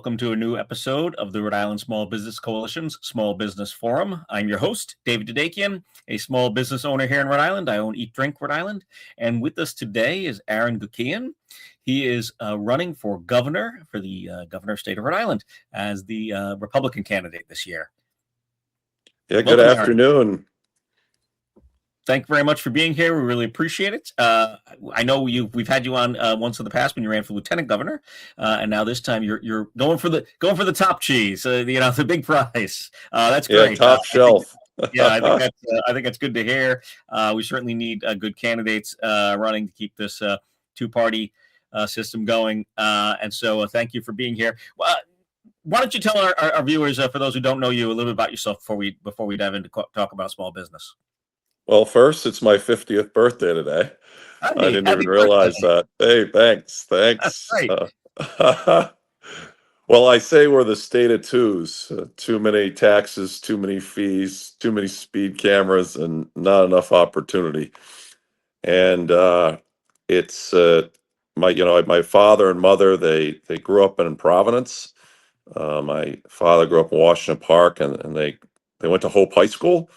welcome to a new episode of the Rhode Island Small Business Coalition's Small Business Forum. I'm your host, David Dadekian, a small business owner here in Rhode Island. I own Eat Drink Rhode Island. And with us today is Aaron Guckian. He is running for governor for the governor of state of Rhode Island as the Republican candidate this year. Yeah, good afternoon. Aaron. Thank you very much for being here. We really appreciate it. I know we've had you on once in the past when you ran for lieutenant governor, and now this time you're going for the top cheese, the big prize. That's great. Yeah, top shelf. I think that's good to hear. We certainly need good candidates running to keep this two-party system going, and so thank you for being here. Why don't you tell our viewers, for those who don't know you, a little bit about yourself before we dive into talk about small business? Well, first, it's my 50th birthday today. I didn't even realize that. Hey, thanks. Well, I say we're the state of twos. Too many taxes, too many fees, too many speed cameras, and not enough opportunity. And it's my father and mother. They grew up in Providence. My father grew up in Washington Park, and they went to Hope High School.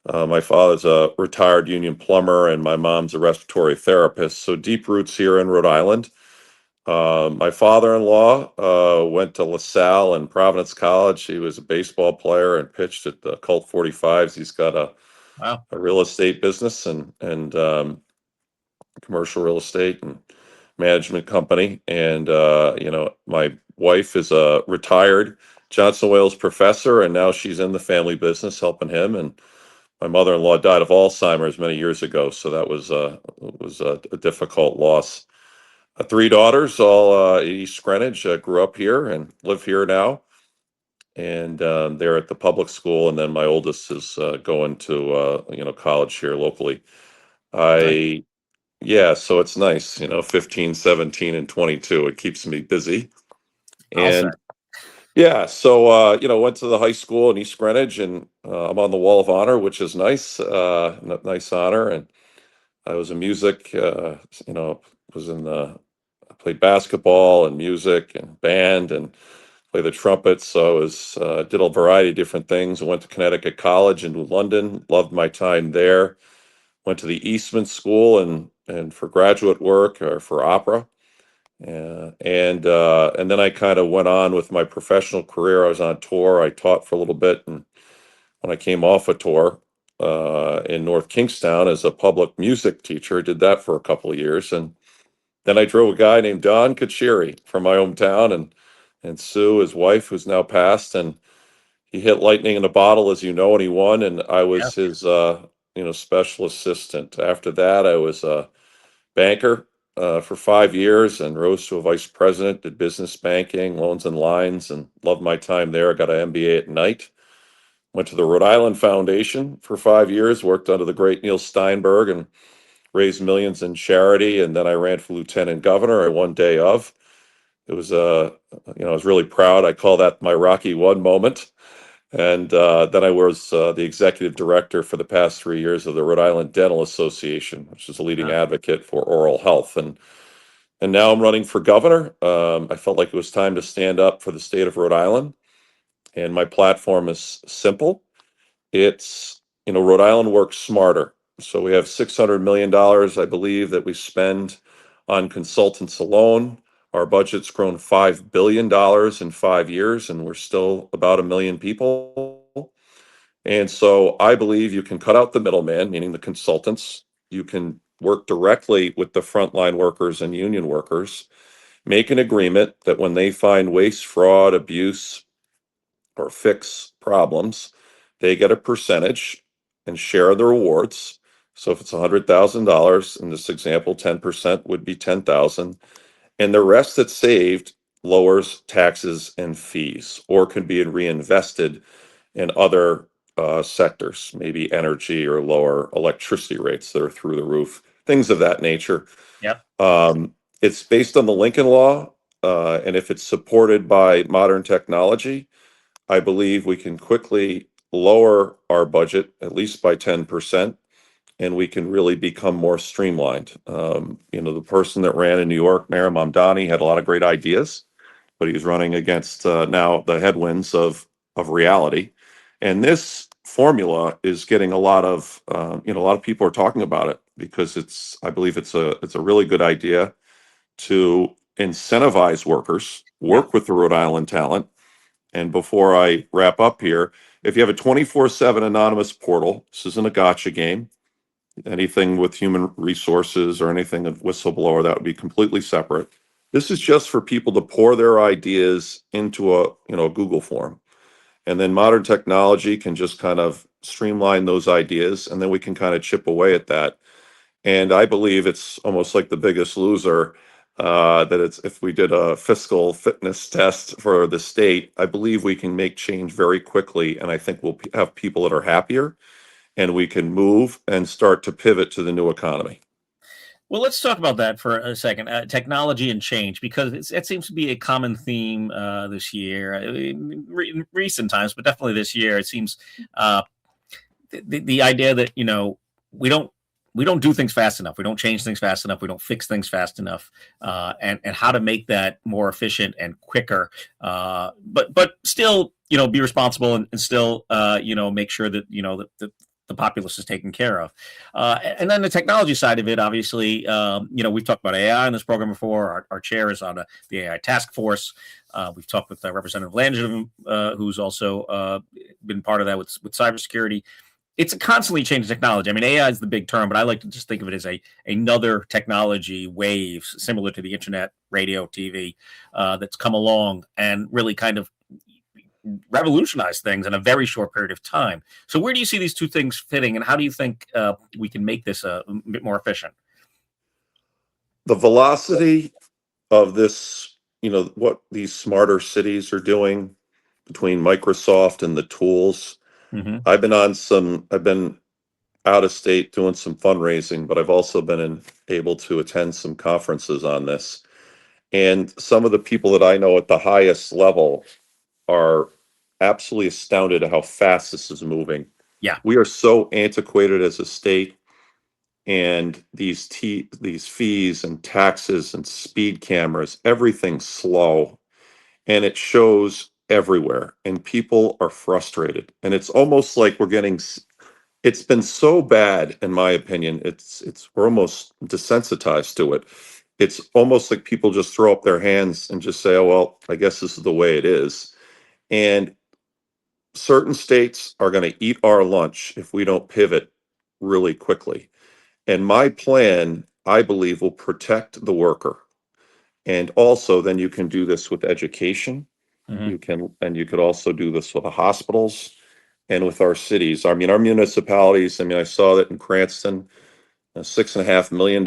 My father's a retired union plumber, and my mom's a respiratory therapist. So deep roots here in Rhode Island. My father-in-law went to LaSalle and Providence College. He was a baseball player and pitched at the Colt 45s. He's got a real estate business and commercial real estate and management company. And my wife is a retired Johnson Wales professor, and now she's in the family business helping him. And my mother-in-law died of Alzheimer's many years ago, so that was a difficult loss. 3 daughters, all East Greenwich, grew up here and live here now, and they're at the public school. And then my oldest is going to college here locally. So it's nice, 15, 17, and 22. It keeps me busy. And yeah, so went to the high school in East Greenwich, and I'm on the Wall of Honor, which is nice, nice honor. And I was in music, I played basketball and music and band and played the trumpet. So I was did a variety of different things. I went to Connecticut College in London, loved my time there. Went to the Eastman School and for graduate work or for opera. And then I kind of went on with my professional career. I was on tour. I taught for a little bit, and when I came off a tour in North Kingstown as a public music teacher, I did that for a couple of years, and then I drove a guy named Don Kachiri from my hometown, and Sue, his wife, who's now passed, and he hit lightning in a bottle, as you know, and he won, and I was his special assistant. After that, I was a banker for 5 years and rose to a vice president, did business banking, loans and lines, and loved my time there. I got an MBA at night. Went to the Rhode Island Foundation for 5 years, worked under the great Neil Steinberg and raised millions in charity. And then I ran for lieutenant governor. I won day of. It was, I was really proud. I call that my Rocky One moment. And then I was the executive director for the past 3 years of the Rhode Island Dental Association, which is a leading advocate for oral health. And now I'm running for governor. I felt like it was time to stand up for the state of Rhode Island. And my platform is simple. It's, Rhode Island works smarter. So we have $600 million, I believe, that we spend on consultants alone. Our budget's grown $5 billion in 5 years, and we're still about 1 million people. And so I believe you can cut out the middleman, meaning the consultants. You can work directly with the frontline workers and union workers, make an agreement that when they find waste, fraud, abuse, or fix problems, they get a percentage and share the rewards. So if it's $100,000, in this example, 10% would be 10,000. And the rest that's saved lowers taxes and fees, or can be reinvested in other sectors, maybe energy or lower electricity rates that are through the roof, things of that nature. Yeah. It's based on the Lincoln Law, and if it's supported by modern technology, I believe we can quickly lower our budget, at least by 10%. And we can really become more streamlined. The person that ran in New York, Mayor Mamdani, had a lot of great ideas. but he's running against now the headwinds of reality. And this formula is getting a lot of a lot of people are talking about it because I believe it's a really good idea to incentivize workers, Yeah. work with the Rhode Island talent. And before I wrap up here, if you have a 24/7 anonymous portal, this isn't a gotcha game. Anything with human resources or anything of whistleblower, that would be completely separate. This is just for people to pour their ideas into a Google form. And then modern technology can just kind of streamline those ideas, and then we can kind of chip away at that. And I believe it's almost like the Biggest Loser. That it's if we did a fiscal fitness test for the state, I believe we can make change very quickly, and I think we'll have people that are happier, and we can move and start to pivot to the new economy. Well, let's talk about that for a second. Technology and change, because it seems to be a common theme this year, in recent times, but definitely this year. It seems uh, the idea that we don't we don't do things fast enough. We don't change things fast enough. We don't fix things fast enough, and how to make that more efficient and quicker, but still be responsible and still make sure that the populace is taken care of. And then the technology side of it, obviously, we've talked about AI in this program before. Our chair is on the AI task force. We've talked with Representative Langevin, who's also been part of that with cybersecurity. It's a constantly changing technology. I mean, AI is the big term, but I like to just think of it as another technology wave similar to the internet, radio, TV, that's come along and really kind of revolutionized things in a very short period of time. So where do you see these two things fitting, and how do you think we can make this a bit more efficient? The velocity of this, what these smarter cities are doing between Microsoft and the tools. Hmm. I've been out of state doing some fundraising, but I've also able to attend some conferences on this. And some of the people that I know at the highest level are absolutely astounded at how fast this is moving. Yeah. We are so antiquated as a state, and these fees and taxes and speed cameras, everything's slow, and it shows everywhere. And people are frustrated, and it's almost like it's been so bad, in my opinion. We're almost desensitized to it. It's almost like people just throw up their hands and just say, "Oh well, I guess this is the way it is." And certain states are going to eat our lunch if we don't pivot really quickly. And my plan, I believe, will protect the worker. And also, then you can do this with education. Hmm. You could also do this with the hospitals and with our cities. I mean, our municipalities. I mean, I saw that in Cranston, a $6.5 million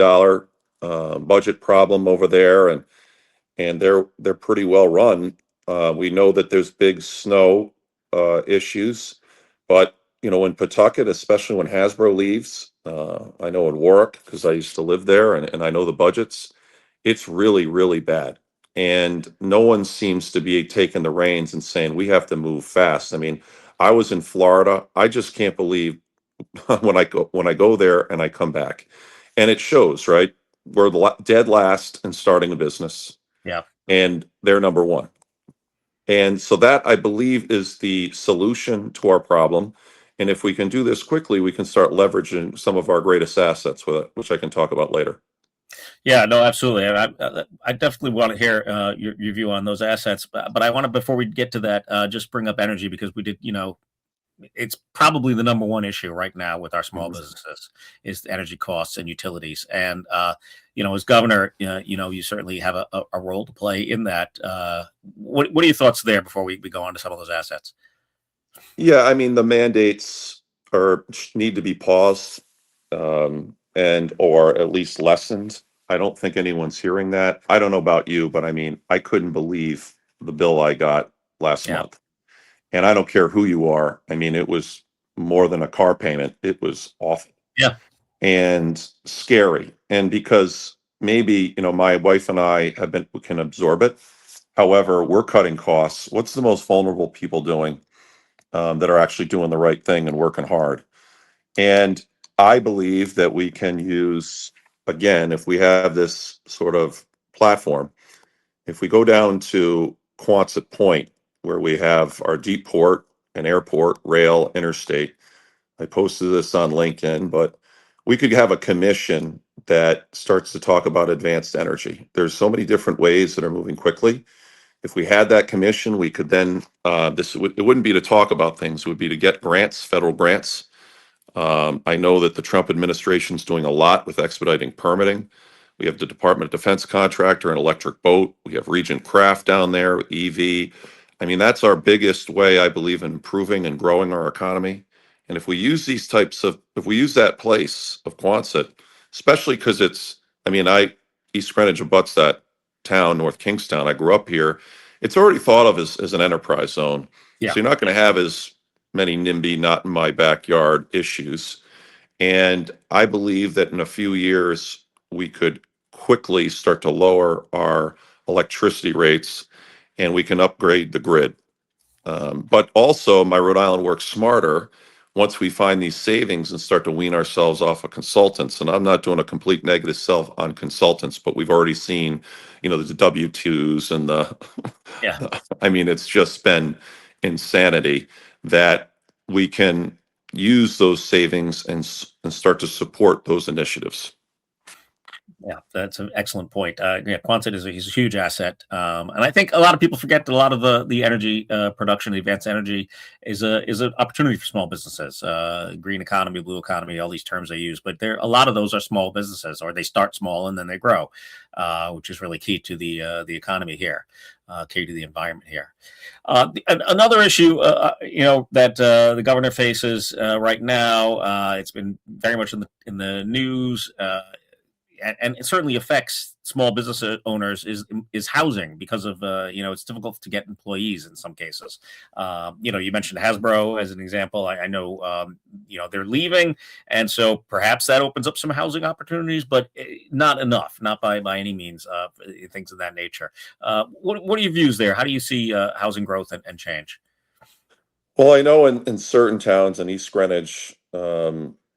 budget problem over there, and they're pretty well run. We know that there's big snow issues, but in Pawtucket, especially when Hasbro leaves, I know in Warwick because I used to live there, and I know the budgets. It's really, really bad, and no one seems to be taking the reins and saying we have to move fast. I mean, I was in Florida. I just can't believe when I go there and I come back, and it shows. Right, we're dead last in starting a business, Yeah. and they're number one. And so that, I believe, is the solution to our problem. And if we can do this quickly, we can start leveraging some of our greatest assets with it, which I can talk about later. Yeah, no, absolutely. And I definitely want to hear your view on those assets. But I want to, before we get to that, just bring up energy, because we did, it's probably the number one issue right now with our small Mhm. businesses is the energy costs and utilities. And as governor, you certainly have a role to play in that. What are your thoughts there before we go on to some of those assets? Yeah, I mean, the mandates need to be paused, and or at least lessened. I don't think anyone's hearing that. I don't know about you, but I mean, I couldn't believe the bill I got last Yeah. month. And I don't care who you are. I mean, it was more than a car payment. It was awful Yeah. and scary. And because maybe, my wife and I we can absorb it. However, we're cutting costs. What's the most vulnerable people doing, that are actually doing the right thing and working hard? And I believe that we can use, again, if we have this sort of platform, if we go down to Quonset Point, where we have our deep port and airport, rail, interstate. I posted this on LinkedIn, but we could have a commission that starts to talk about advanced energy. There's so many different ways that are moving quickly. If we had that commission, we could then, it wouldn't be to talk about things, it would be to get grants, federal grants. I know that the Trump administration is doing a lot with expediting permitting. We have the Department of Defense contractor, an electric boat. We have Regent Craft down there with EV. I mean, that's our biggest way, I believe, in improving and growing our economy. And if we use if we use that place of Quonset, especially because East Greenwich abuts that town, North Kingstown. I grew up here. It's already thought of as an enterprise zone. Yeah. So you're not going to have as many NIMBY, not in my backyard issues. And I believe that in a few years, we could quickly start to lower our electricity rates and we can upgrade the grid. But also, my Rhode Island works smarter once we find these savings and start to wean ourselves off of consultants. And I'm not doing a complete negative sell on consultants, but we've already seen, the W-2s and Yeah. I mean, it's just been insanity that we can use those savings and start to support those initiatives. Yeah, that's an excellent point. Quonset is a huge asset, and I think a lot of people forget that a lot of the energy production, the advanced energy, is an opportunity for small businesses. Green economy, blue economy, all these terms they use, but a lot of those are small businesses, or they start small and then they grow, which is really key to the economy here, key to the environment here. Another issue, that the governor faces right now, it's been very much in the news. And it certainly affects small business owners is housing because of it's difficult to get employees in some cases. You mentioned Hasbro as an example. I know they're leaving, and so perhaps that opens up some housing opportunities, but not enough, not by any means. Things of that nature. What are your views there? How do you see housing growth and change? Well, I know in certain towns in East Greenwich,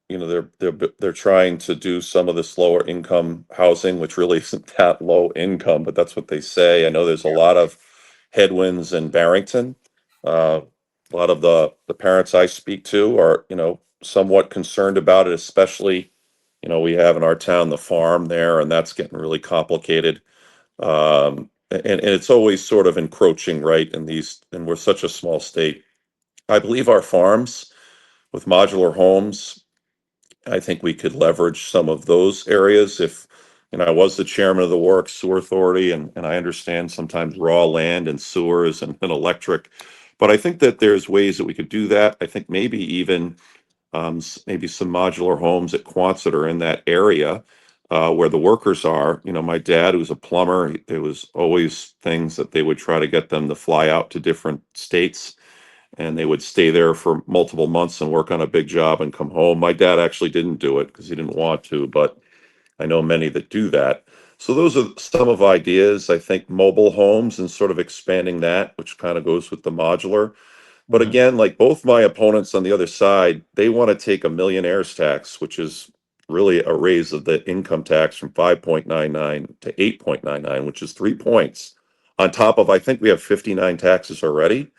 they're trying to do some of this lower income housing, which really isn't that low income, but that's what they say. I know there's a lot of headwinds in Barrington. A lot of the parents I speak to are, somewhat concerned about it, especially, we have in our town the farm there, and that's getting really complicated. And it's always sort of encroaching, right? And we're such a small state. I believe our farms with modular homes, I think we could leverage some of those areas if, I was the chairman of the Warwick Sewer Authority, and I understand sometimes raw land and sewers and electric, but I think that there's ways that we could do that. I think maybe even maybe some modular homes at Quonset are in that area where the workers are. My dad, who's a plumber, there was always things that they would try to get them to fly out to different states, and they would stay there for multiple months and work on a big job and come home. My dad actually didn't do it because he didn't want to, but I know many that do that. So those are some of ideas. I think mobile homes and sort of expanding that, which kind of goes with the modular. But Mhm. again, like both my opponents on the other side, they want to take a millionaire's tax, which is really a raise of the income tax from 5.99 to 8.99, which is 3 points on top of, I think we have 59 taxes already.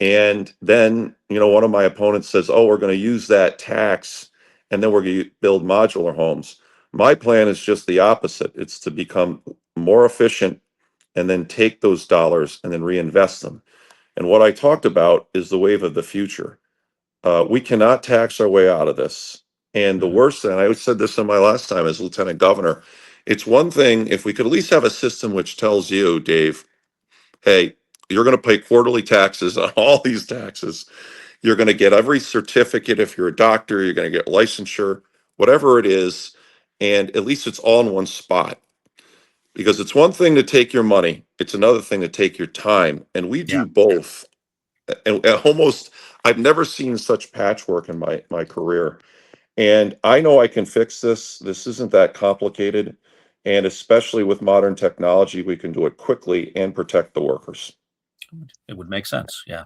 And then, one of my opponents says, oh, we're going to use that tax and then we're going to build modular homes. My plan is just the opposite. It's to become more efficient and then take those dollars and then reinvest them. And what I talked about is the wave of the future. We cannot tax our way out of this. And the Mhm. worst thing, I said this in my last time as lieutenant governor, it's one thing if we could at least have a system which tells you, Dave, hey, you're going to pay quarterly taxes on all these taxes. You're going to get every certificate. If you're a doctor, you're going to get licensure, whatever it is. And at least it's all in one spot. Because it's one thing to take your money, it's another thing to take your time. And we Yeah. do both. And almost, I've never seen such patchwork in my career. And I know I can fix this. This isn't that complicated. And especially with modern technology, we can do it quickly and protect the workers. It would make sense. Yeah.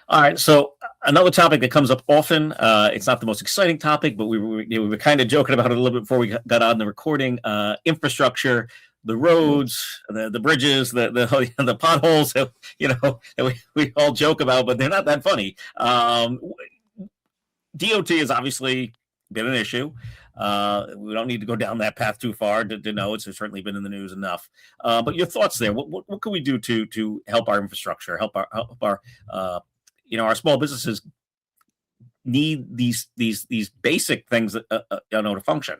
All right. So another topic that comes up often. It's not the most exciting topic, but we were kind of joking about it a little bit before we got on the recording. Infrastructure, the roads, the bridges, the potholes that, that we all joke about, but they're not that funny. DOT has obviously been an issue. We don't need to go down that path too far to know it's certainly been in the news enough. But your thoughts there? What can we do to help our infrastructure, help our our small businesses need these basic things that to function?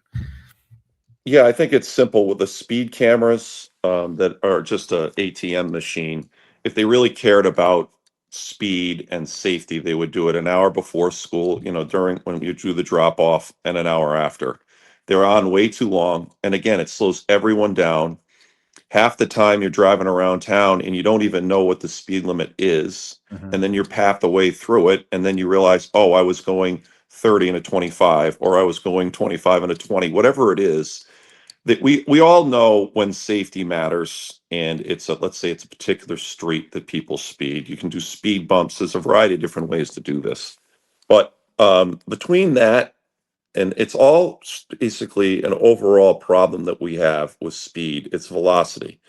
Yeah, I think it's simple with the speed cameras that are just a ATM machine. If they really cared about speed and safety, they would do it an hour before school, during when you do the drop off, and an hour after. They're on way too long. And again, it slows everyone down. Half the time you're driving around town and you don't even know what the speed limit is. Mhm. And then you're half the way through it. And then you realize, oh, I was going 30 and a 25, or I was going 25 and a 20, whatever it is. That we all know when safety matters, and let's say it's a particular street that people speed. You can do speed bumps. There's a variety of different ways to do this, but between that, and it's all basically an overall problem that we have with speed. It's velocity.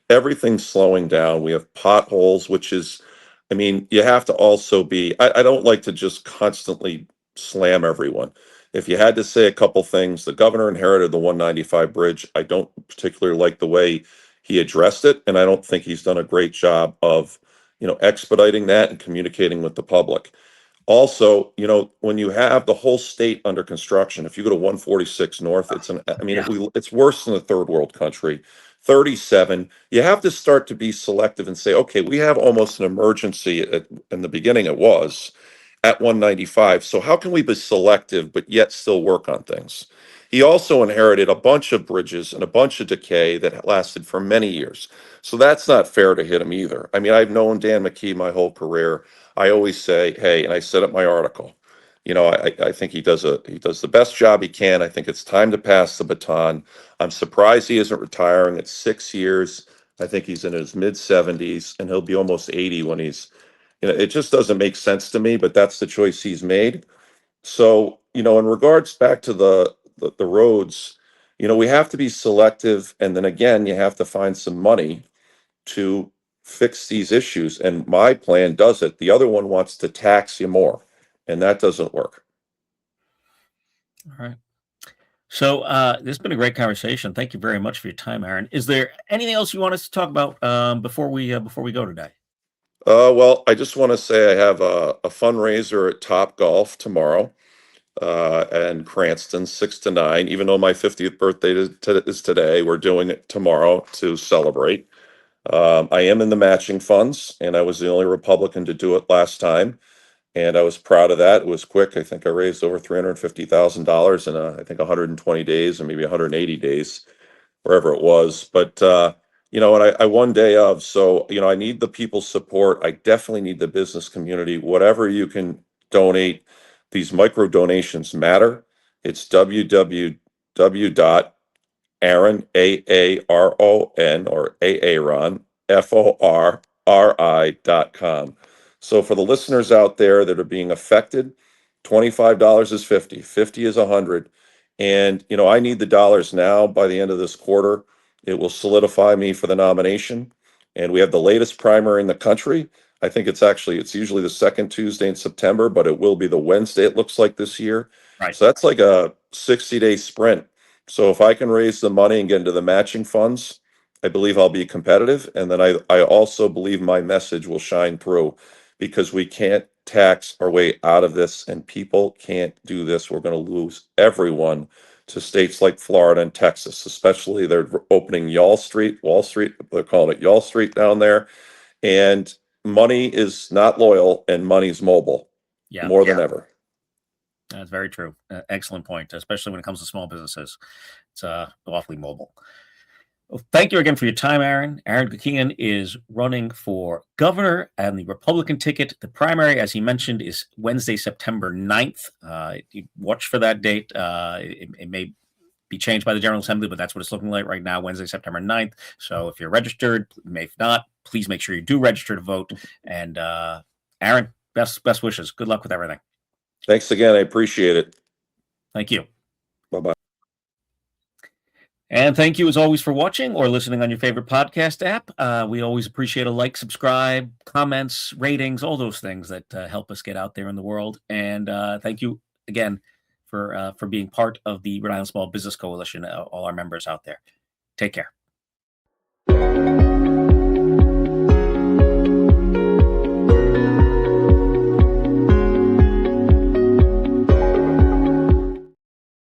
Everything's slowing down. We have potholes, which is, I mean, you have to also be, I don't like to just constantly slam everyone. If you had to say a couple things, the governor inherited the 195 bridge. I don't particularly like the way he addressed it, and I don't think he's done a great job of, expediting that and communicating with the public. Also, when you have the whole state under construction, if you go to 146 North, Yeah. it's worse than a third world country. 37, you have to start to be selective and say, okay, we have almost an emergency. In the beginning, it was at 195. So how can we be selective but yet still work on things? He also inherited a bunch of bridges and a bunch of decay that lasted for many years. So that's not fair to hit him either. I mean, I've known Dan McKee my whole career. I always say, hey, and I said it in my article, I think he does the best job he can. I think it's time to pass the baton. I'm surprised he isn't retiring at 6 years. I think he's in his mid 70s, and he'll be almost 80 when it just doesn't make sense to me, but that's the choice he's made. So, in regards back to the roads, we have to be selective, and then again, you have to find some money to fix these issues. And my plan does it. The other one wants to tax you more, and that doesn't work. All right. So this has been a great conversation. Thank you very much for your time, Aaron. Is there anything else you want us to talk about before we go today? Well, I just want to say I have a fundraiser at Top Golf tomorrow, and Cranston, 6 to 9. Even though my 50th birthday is today, we're doing it tomorrow to celebrate. I am in the matching funds, and I was the only Republican to do it last time, and I was proud of that. It was quick. I think I raised over $350,000 in I think 120 days, or maybe 180 days, wherever it was. But and I won day of, so I need the people's support. I definitely need the business community. Whatever you can donate, these micro donations matter. It's www Aaron, Aaron, or Aaron, FORRI.com. So for the listeners out there that are being affected, $25 is 50, 50 is 100. And, I need the dollars now by the end of this quarter. It will solidify me for the nomination. And we have the latest primary in the country. I think it's usually the second Tuesday in September, but it will be the Wednesday, it looks like this year. Right. So that's like a 60-day sprint. So if I can raise the money and get into the matching funds, I believe I'll be competitive. And then I also believe my message will shine through, because we can't tax our way out of this, and people can't do this. We're going to lose everyone to states like Florida and Texas, especially they're opening Wall Street, they're calling it Y'all Street down there. And money is not loyal, and money's mobile Yeah. more than ever. That's very true. Excellent point, especially when it comes to small businesses. It's awfully mobile. Well, thank you again for your time, Aaron. Aaron Guckian is running for governor and the Republican ticket. The primary, as he mentioned, is Wednesday, September 9th. You watch for that date. It may be changed by the General Assembly, but that's what it's looking like right now, Wednesday, September 9th. So if you're registered, if not, please make sure you do register to vote. And Aaron, best wishes. Good luck with everything. Thanks again. I appreciate it. Thank you. Bye-bye. And thank you, as always, for watching or listening on your favorite podcast app. We always appreciate a like, subscribe, comments, ratings, all those things that help us get out there in the world. And thank you again for being part of the Rhode Island Small Business Coalition, all our members out there. Take care.